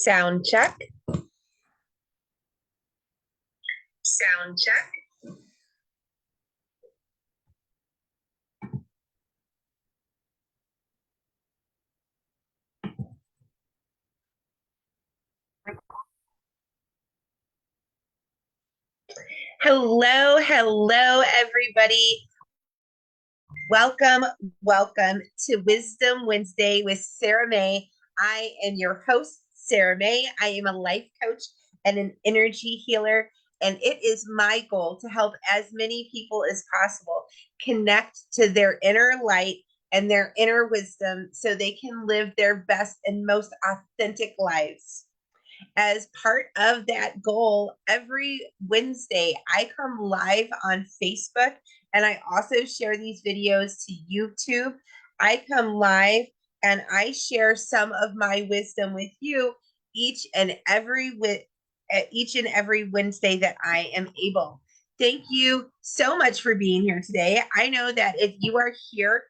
Sound check. Sound check. Hello, everybody. Welcome to Wisdom Wednesday with Sarah May. I am your host, Sarah May. I am a life coach and an energy healer, and it is my goal to help as many people as possible connect to their inner light and their inner wisdom so they can live their best and most authentic lives. As part of that goal, every Wednesday, I come live on Facebook and I also share these videos to YouTube. I come live and I share some of my wisdom with you each and every Wednesday that I am able. Thank you so much for being here today. I know that if you are here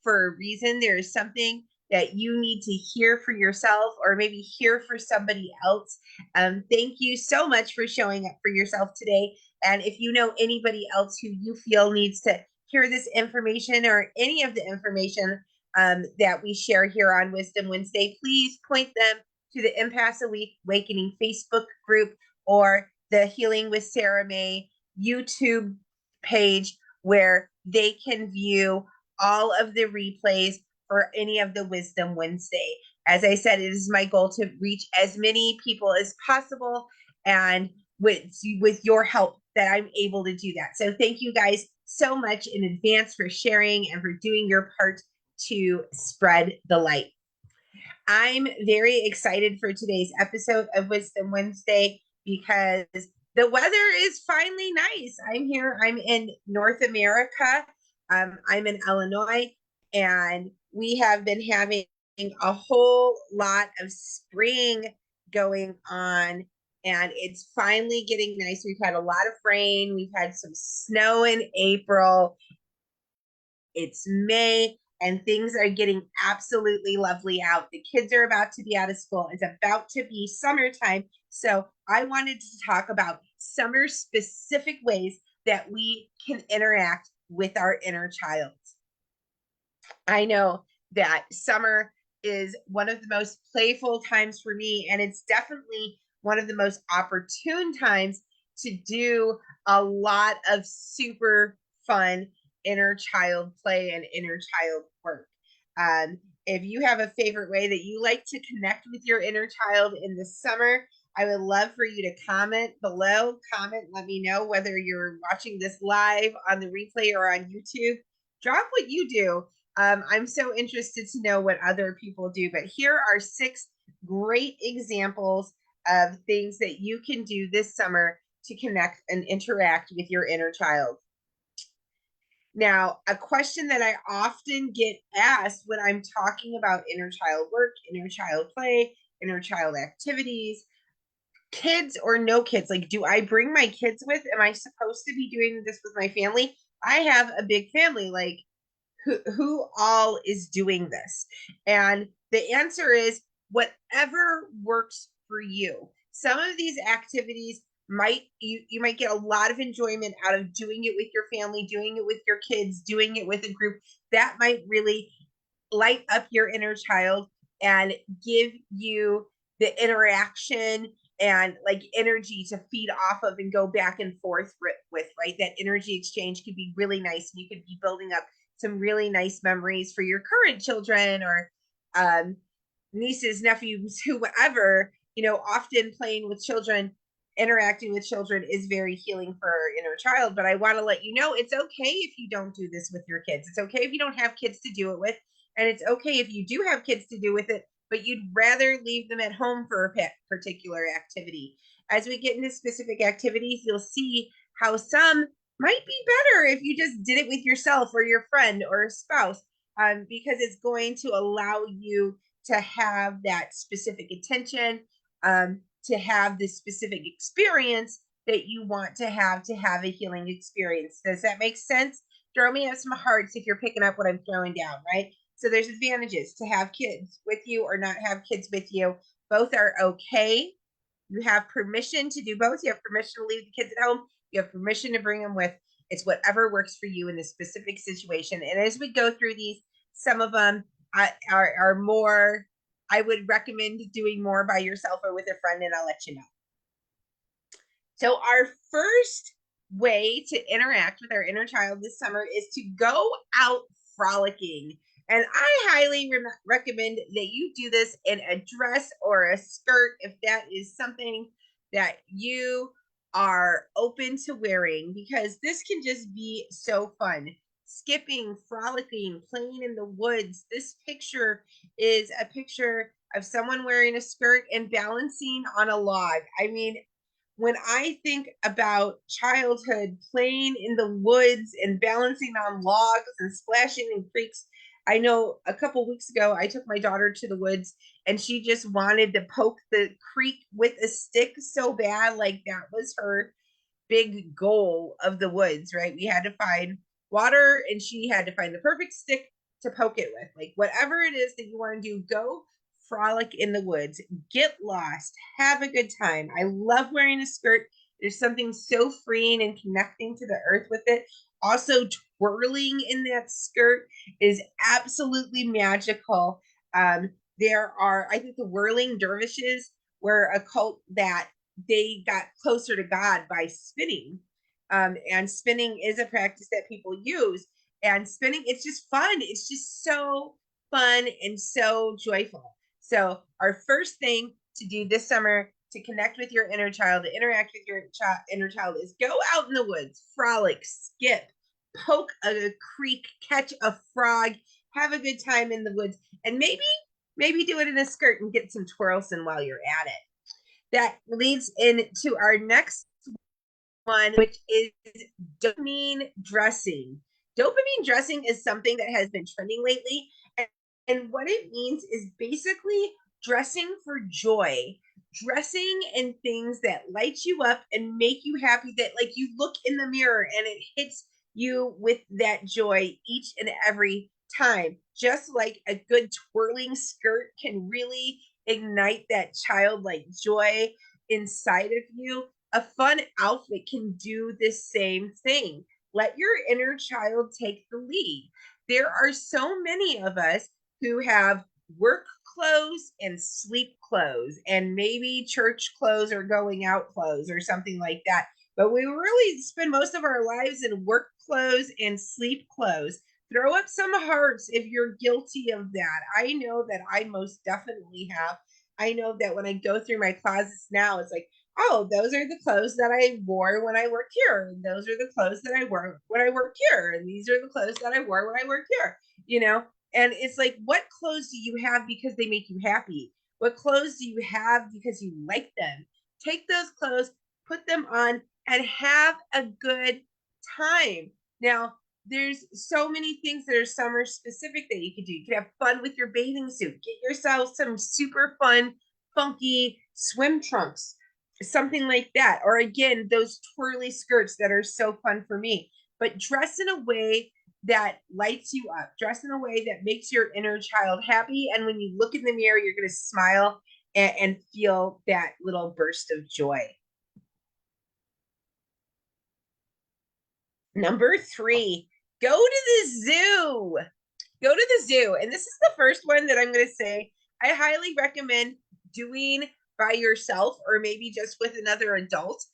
for a reason. There is something that you need to hear for yourself or maybe hear for somebody else. Thank you so much for showing up for yourself today. And if you know anybody else who you feel needs to hear this information or any of the information that we share here on Wisdom Wednesday, please point them to the Empath Awakening Facebook group or the Healing with Sarah May YouTube page where they can view all of the replays for any of the Wisdom Wednesday. As I said, it is my goal to reach as many people as possible, and with your help that I'm able to do that. So thank you guys so much in advance for sharing and for doing your part to spread the light. I'm very excited for today's episode of Wisdom Wednesday because the weather is finally nice. I'm in North America. I'm in Illinois, and we have been having a whole lot of spring going on, and it's finally getting nice. We've had a lot of rain, we've had some snow in April. It's May, and things are getting absolutely lovely out. The kids are about to be out of school. It's about to be summertime. So I wanted to talk about summer specific ways that we can interact with our inner child. I know that summer is one of the most playful times for me, and it's definitely one of the most opportune times to do a lot of super fun inner child play and inner child work. If you have a favorite way that you like to connect with your inner child in the summer, I would love for you to comment below. Let me know whether you're watching this live on the replay or on YouTube. Drop what you do. I'm so interested to know what other people do, but here are 6 great examples of things that you can do this summer to connect and interact with your inner child. Now, a question that I often get asked when I'm talking about inner child work, inner child play, inner child activities, kids or no kids, like, do I bring my kids with? Am I supposed to be doing this with my family? I have a big family. Like, who all is doing this? And the answer is whatever works for you. Some of these activities you might get a lot of enjoyment out of doing it with your family, doing it with your kids, doing it with a group. That might really light up your inner child and give you the interaction and like energy to feed off of and go back and forth with, right? That energy exchange could be really nice, and you could be building up some really nice memories for your current children or nieces, nephews, whoever. Often playing with children, interacting with children is very healing for our inner child. But I want to let you know it's okay if you don't do this with your kids. It's okay if you don't have kids to do it with. And it's okay if you do have kids to do with it, but you'd rather leave them at home for a particular activity. As we get into specific activities, you'll see how some might be better if you just did it with yourself or your friend or a spouse, because it's going to allow you to have that specific attention, to have this specific experience that you want to have a healing experience. Does that make sense? Throw me up some hearts if you're picking up what I'm throwing down, right? So there's advantages to have kids with you or not have kids with you. Both are okay. You have permission to do both. You have permission to leave the kids at home. You have permission to bring them with. It's whatever works for you in this specific situation. And as we go through these, some of them are more, I would recommend doing more by yourself or with a friend, and I'll let you know. So our first way to interact with our inner child this summer is to go out frolicking. And I highly recommend that you do this in a dress or a skirt if that is something that you are open to wearing, because this can just be so fun. Skipping, frolicking, playing in the woods. This picture is a picture of someone wearing a skirt and balancing on a log. I mean, when I think about childhood playing in the woods and balancing on logs and splashing in creeks, I know a couple weeks ago I took my daughter to the woods and she just wanted to poke the creek with a stick so bad. Like that was her big goal of the woods, right? We had to find water and she had to find the perfect stick to poke it with. Like whatever it is that you want to do, go frolic in the woods, get lost, have a good time. I love wearing a skirt. There's something so freeing and connecting to the earth with it. Also, twirling in that skirt is absolutely magical. There are, I think, the whirling dervishes were a cult that they got closer to God by spinning. And spinning is a practice that people use. And spinning, it's just fun. It's just so fun and so joyful. So, our first thing to do this summer to connect with your inner child, to interact with your inner child, is go out in the woods, frolic, skip, poke a creek, catch a frog, have a good time in the woods, and maybe do it in a skirt and get some twirls in while you're at it. That leads into our next one, which is dopamine dressing. Dopamine dressing is something that has been trending lately. And what it means is basically dressing for joy, dressing in things that light you up and make you happy, that like you look in the mirror and it hits you with that joy each and every time. Just like a good twirling skirt can really ignite that childlike joy inside of you, a fun outfit can do the same thing. Let your inner child take the lead. There are so many of us who have work clothes and sleep clothes and maybe church clothes or going out clothes or something like that. But we really spend most of our lives in work clothes and sleep clothes. Throw up some hearts if you're guilty of that. I know that I most definitely have. I know that when I go through my closets now, it's like, oh, those are the clothes that I wore when I worked here. And those are the clothes that I wore when I worked here. And these are the clothes that I wore when I worked here, you know? And it's like, what clothes do you have because they make you happy? What clothes do you have because you like them? Take those clothes, put them on, and have a good time. Now, there's so many things that are summer specific that you could do. You could have fun with your bathing suit. Get yourself some super fun, funky swim trunks, something like that. Or again, those twirly skirts that are so fun for me. But dress in a way that lights you up, dress in a way that makes your inner child happy. And when you look in the mirror, you're going to smile and feel that little burst of joy. Number 3, go to the zoo. Go to the zoo. And this is the first one that I'm going to say I highly recommend doing by yourself or maybe just with another adult.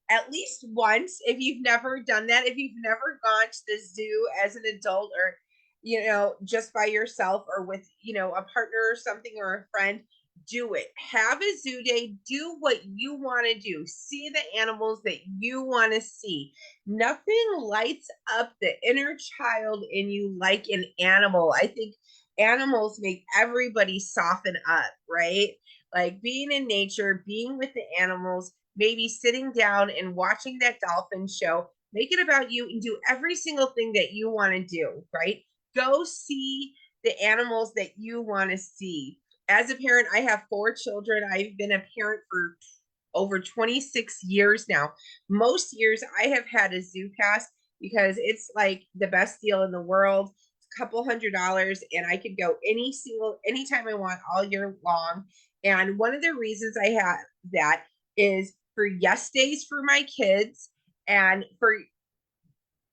At least once, if you've never done that, if you've never gone to the zoo as an adult, or just by yourself or with a partner or something, or a friend, do it. Have a zoo day. Do what you want to do. See the animals that you want to see. Nothing lights up the inner child in you like an animal. I think animals make everybody soften up, right? Like being in nature, being with the animals, maybe sitting down and watching that dolphin show. Make it about you and do every single thing that you want to do, right? Go see the animals that you want to see. As a parent, I have 4 children. I've been a parent for over 26 years now. Most years I have had a zoo pass because it's like the best deal in the world. It's a couple $100 and I could go anytime I want all year long. And one of the reasons I have that is for yes days for my kids and for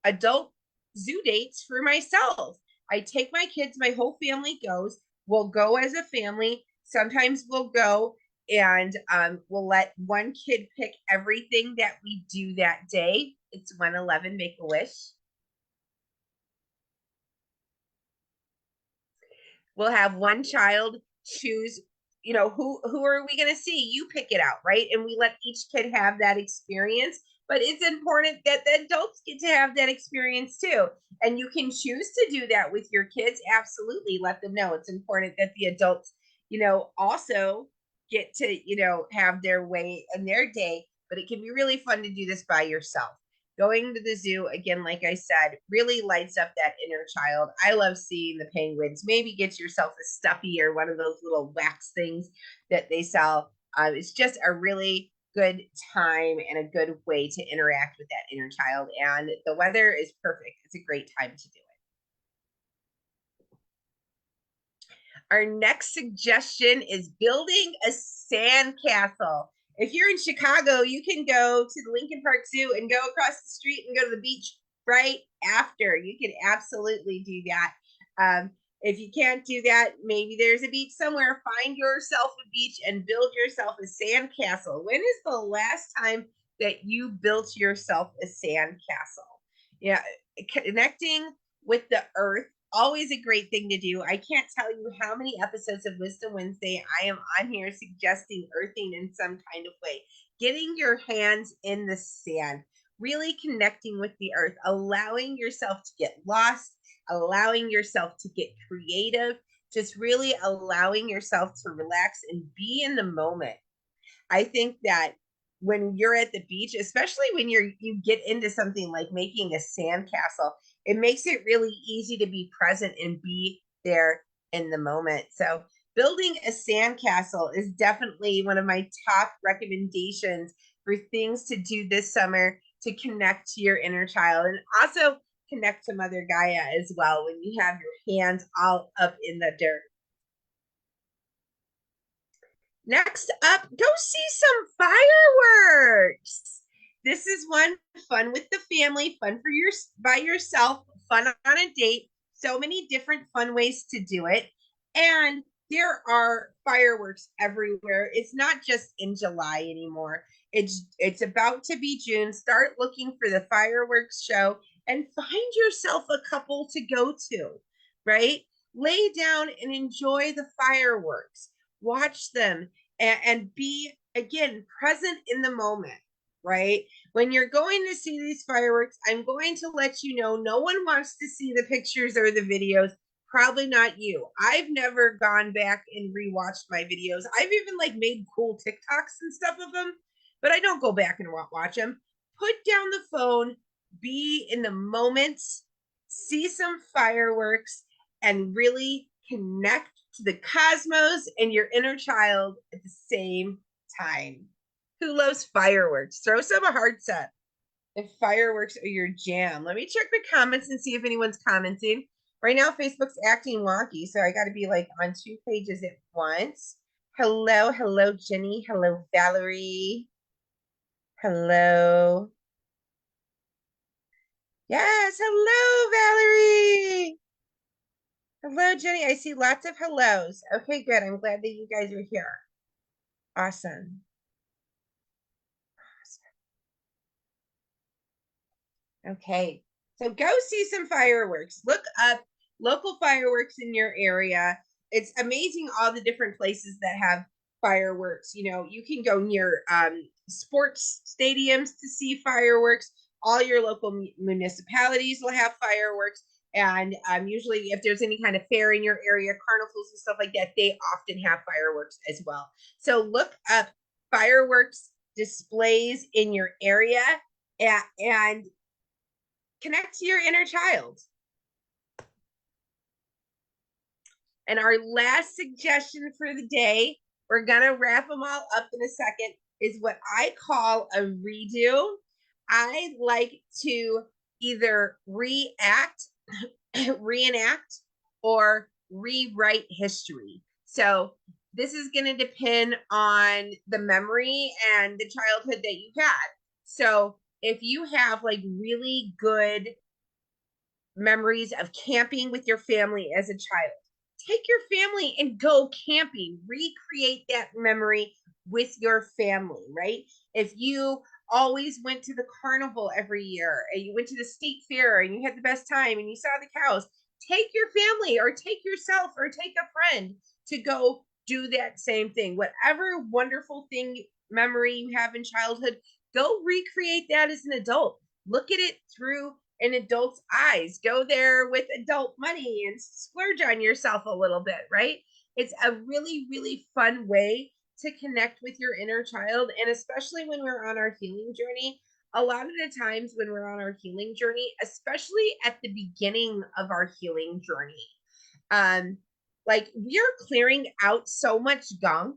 adult zoo dates for myself. I take my kids, my whole family goes. We'll go as a family. Sometimes we'll go and we'll let one kid pick everything that we do that day. It's 111 Make a Wish. We'll have one child choose, who are we going to see? You pick it out, right? And we let each kid have that experience. But it's important that the adults get to have that experience too. And you can choose to do that with your kids. Absolutely. Let them know. It's important that the adults, also get to, have their way in their day. But it can be really fun to do this by yourself. Going to the zoo, again, like I said, really lights up that inner child. I love seeing the penguins. Maybe get yourself a stuffy or one of those little wax things that they sell. It's just a really good time and a good way to interact with that inner child. And the weather is perfect. It's a great time to do it. Our next suggestion is building a sandcastle. If you're in Chicago, you can go to the Lincoln Park Zoo and go across the street and go to the beach right after. You can absolutely do that. If you can't do that, maybe there's a beach somewhere. Find yourself a beach and build yourself a sandcastle. When is the last time that you built yourself a sandcastle? Yeah, connecting with the earth, always a great thing to do. I can't tell you how many episodes of Wisdom Wednesday I am on here suggesting earthing in some kind of way. Getting your hands in the sand, really connecting with the earth, allowing yourself to get lost, allowing yourself to get creative, just really allowing yourself to relax and be in the moment. I think that when you're at the beach, especially when you get into something like making a sandcastle, it makes it really easy to be present and be there in the moment. So building a sandcastle is definitely one of my top recommendations for things to do this summer to connect to your inner child and also connect to Mother Gaia as well when you have your hands all up in the dirt. Next up, go see some fireworks. This is one fun with the family, fun for your by yourself, fun on a date. So many different fun ways to do it. And there are fireworks everywhere. It's not just in July anymore. It's about to be June. Start looking for the fireworks show and find yourself a couple to go to, right? Lay down and enjoy the fireworks. Watch them and be again present in the moment, right? When you're going to see these fireworks, I'm going to let you know no one wants to see the pictures or the videos. Probably not you. I've never gone back and rewatched my videos. I've even like made cool TikToks and stuff of them, but I don't go back and watch them. Put down the phone, be in the moments, see some fireworks, and really connect to the cosmos and your inner child at the same time. Who loves fireworks? Throw some hearts up if fireworks are your jam. Let me check the comments and see if anyone's commenting. Right now, Facebook's acting wonky, so I got to be like on 2 pages at once. Hello, Jenny. Hello, Valerie. Hello. Yes, hello, Valerie. Hello, Jenny. I see lots of hellos. Okay, good. I'm glad that you guys are here. Awesome. Okay, so go see some fireworks. Look up local fireworks in your area. It's amazing all the different places that have fireworks. You can go near sports stadiums to see fireworks. All your local municipalities will have fireworks. And usually, if there's any kind of fair in your area, carnivals and stuff like that, they often have fireworks as well. So look up fireworks displays in your area and connect to your inner child. And our last suggestion for the day, we're going to wrap them all up in a second, is what I call a redo. I like to either reenact, or rewrite history. So this is going to depend on the memory and the childhood that you had. So if you have like really good memories of camping with your family as a child, take your family and go camping, recreate that memory with your family, right? If you always went to the carnival every year and you went to the state fair and you had the best time and you saw the cows, take your family or take yourself or take a friend to go do that same thing. Whatever wonderful thing memory you have in childhood, go recreate that as an adult. Look at it through an adult's eyes. Go there with adult money and splurge on yourself a little bit, right? It's a really, really fun way to connect with your inner child. And especially when we're on our healing journey, a lot of the times when we're on our healing journey, especially at the beginning of our healing journey, like we're clearing out so much gunk.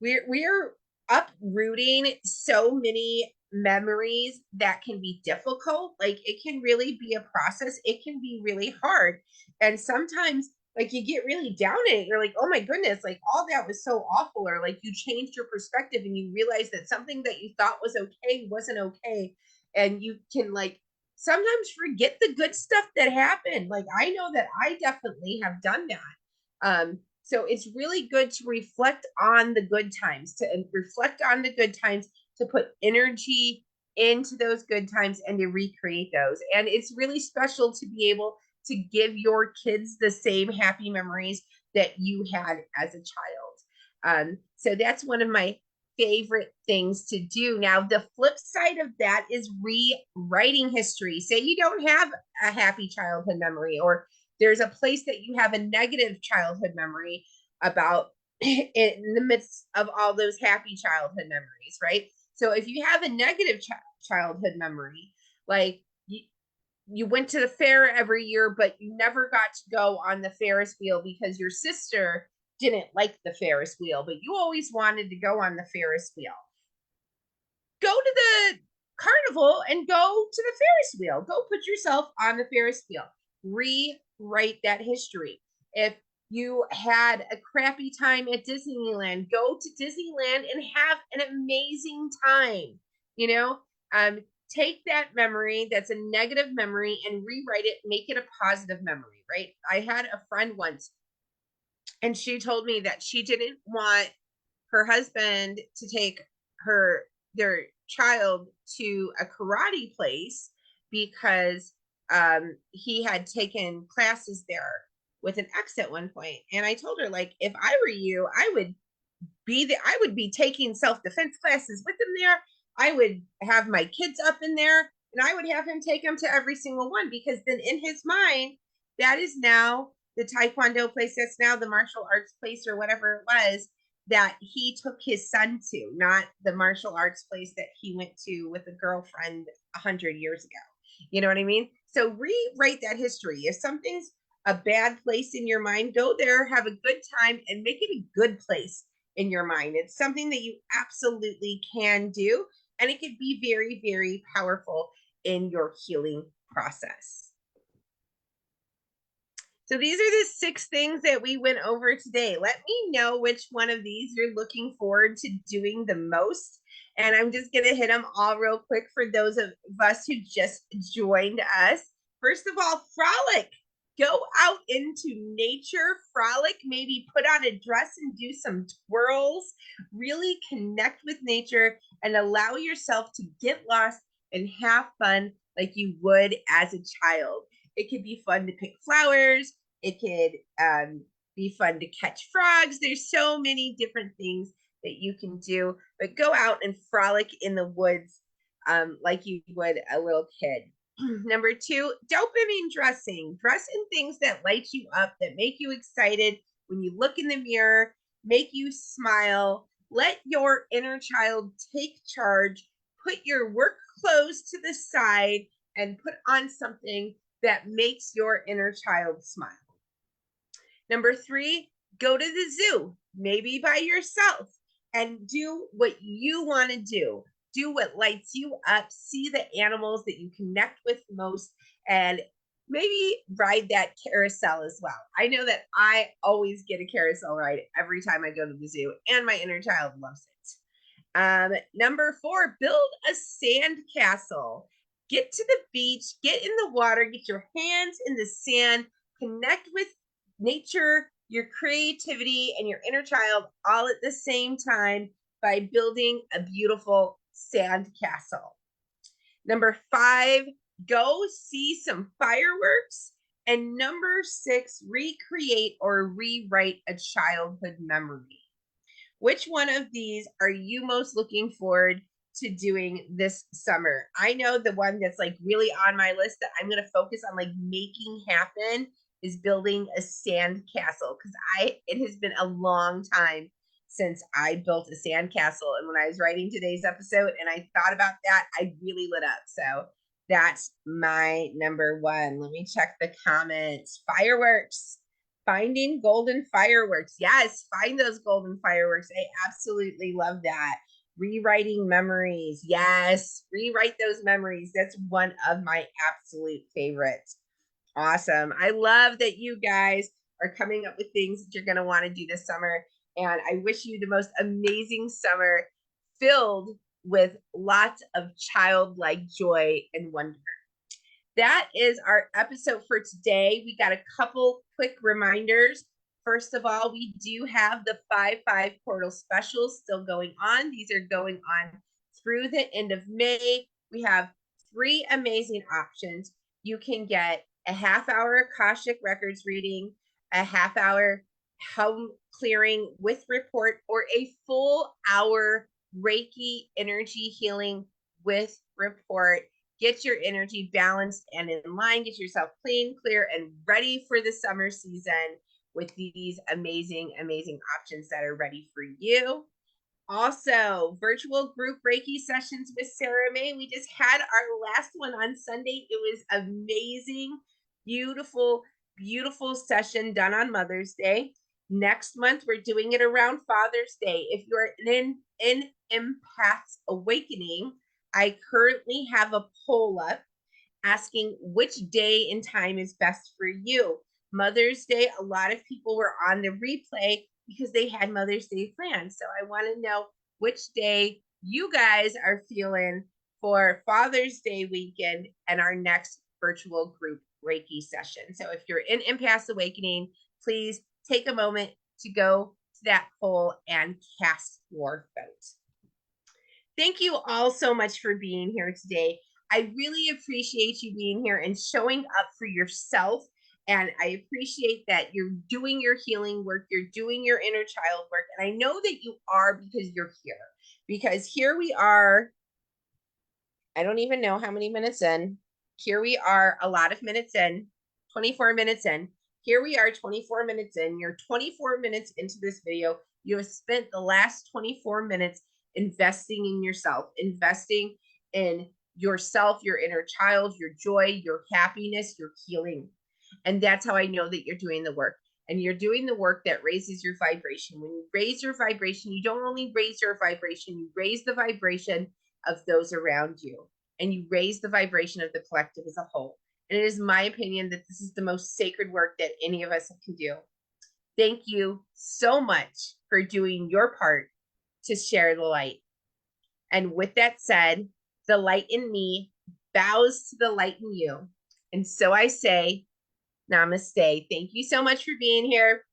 We're uprooting so many memories that can be difficult. Like it can really be a process. It can be really hard. And sometimes like you get really down in it. You're like, oh my goodness, like all that was so awful. Or like you changed your perspective and you realize that something that you thought was okay wasn't okay. And you can like sometimes forget the good stuff that happened. Like I know that I definitely have done that. So it's really good to reflect on the good times, to reflect on the good times, to put energy into those good times and to recreate those. And it's really special to be able to give your kids the same happy memories that you had as a child. So that's one of my favorite things to do. Now, the flip side of that is rewriting history. Say you don't have a happy childhood memory, or there's a place that you have a negative childhood memory about in the midst of all those happy childhood memories, right? So if you have a negative childhood memory, like you went to the fair every year, but you never got to go on the Ferris wheel because your sister didn't like the Ferris wheel, but you always wanted to go on the Ferris wheel. Go to the carnival and go to the Ferris wheel. Go put yourself on the Ferris wheel. Rewrite that history. If you had a crappy time at Disneyland, go to Disneyland and have an amazing time. You know, take that memory that's a negative memory and rewrite it, make it a positive memory, right? I had a friend once and she told me that she didn't want her husband to take their child to a karate place because he had taken classes there with an X at one point. And I told her, like, if I were you, I would be taking self-defense classes with him there. I would have my kids up in there and I would have him take them to every single one, because then in his mind, that is now the Taekwondo place, that's now the martial arts place or whatever it was that he took his son to, not the martial arts place that he went to with a girlfriend 100 years ago. You know what I mean? So rewrite that history. If something's a bad place in your mind, go there, have a good time, and make it a good place in your mind. It's something that you absolutely can do, and it could be very, very powerful in your healing process. So these are the 6 things that we went over today. Let me know which one of these you're looking forward to doing the most. And I'm just going to hit them all real quick for those of us who just joined us. First of all, frolic. Go out into nature, frolic, maybe put on a dress and do some twirls. Really connect with nature and allow yourself to get lost and have fun like you would as a child. It could be fun to pick flowers. It could be fun to catch frogs. There's so many different things that you can do, but go out and frolic in the woods like you would a little kid. Number 2, dopamine dressing. Dress in things that light you up, that make you excited when you look in the mirror, make you smile. Let your inner child take charge. Put your work clothes to the side and put on something that makes your inner child smile. Number 3, go to the zoo, maybe by yourself, and do what you want to do. Do what lights you up. See the animals that you connect with most and maybe ride that carousel as well. I know that I always get a carousel ride every time I go to the zoo, and my inner child loves it. Number 4, build a sand castle. Get to the beach, get in the water, get your hands in the sand, connect with nature, your creativity, and your inner child all at the same time by building a beautiful sand castle. Number 5, go see some fireworks. And number 6, recreate or rewrite a childhood memory. Which one of these are you most looking forward to doing this summer? I know the one that's like really on my list that I'm going to focus on like making happen is building a sand castle, because it has been a long time since I built a sand castle. And when I was writing today's episode and I thought about that, I really lit up. So that's my number 1. Let me check the comments. Fireworks. Finding golden fireworks. Yes, find those golden fireworks. I absolutely love that. Rewriting memories. Yes, rewrite those memories. That's one of my absolute favorites. Awesome. I love that you guys are coming up with things that you're going to want to do this summer. And I wish you the most amazing summer filled with lots of childlike joy and wonder. That is our episode for today. We got a couple quick reminders. First of all, we do have the 5/5 portal specials still going on. These are going on through the end of May. We have 3 amazing options. You can get a half-hour Akashic Records reading, a half-hour home clearing with report, or a full hour Reiki energy healing with report. Get your energy balanced and in line. Get yourself clean, clear, and ready for the summer season with these amazing, amazing options that are ready for you. Also, virtual group Reiki sessions with Sarah May. We just had our last one on Sunday. It was amazing, beautiful, beautiful session done on Mother's Day. Next month, we're doing it around Father's Day. If you're in Empath's Awakening, I currently have a poll up asking which day and time is best for you. Mother's Day, a lot of people were on the replay because they had Mother's Day planned. So I want to know which day you guys are feeling for Father's Day weekend and our next virtual group Reiki session. So if you're in Empath's Awakening, please take a moment to go to that poll and cast your vote. Thank you all so much for being here today. I really appreciate you being here and showing up for yourself. And I appreciate that you're doing your healing work, you're doing your inner child work. And I know that you are because you're here. Because here we are, I don't even know how many minutes in. Here we are, a lot of minutes in, 24 minutes in. Here we are, 24 minutes in. You're 24 minutes into this video. You have spent the last 24 minutes investing in yourself, investing in yourself, your inner child, your joy, your happiness, your healing. And that's how I know that you're doing the work. And you're doing the work that raises your vibration. When you raise your vibration, you don't only raise your vibration, you raise the vibration of those around you. And you raise the vibration of the collective as a whole. And it is my opinion that this is the most sacred work that any of us can do. Thank you so much for doing your part to share the light. And with that said, the light in me bows to the light in you. And so I say, namaste. Thank you so much for being here.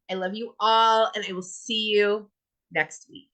I love you all, and I will see you next week.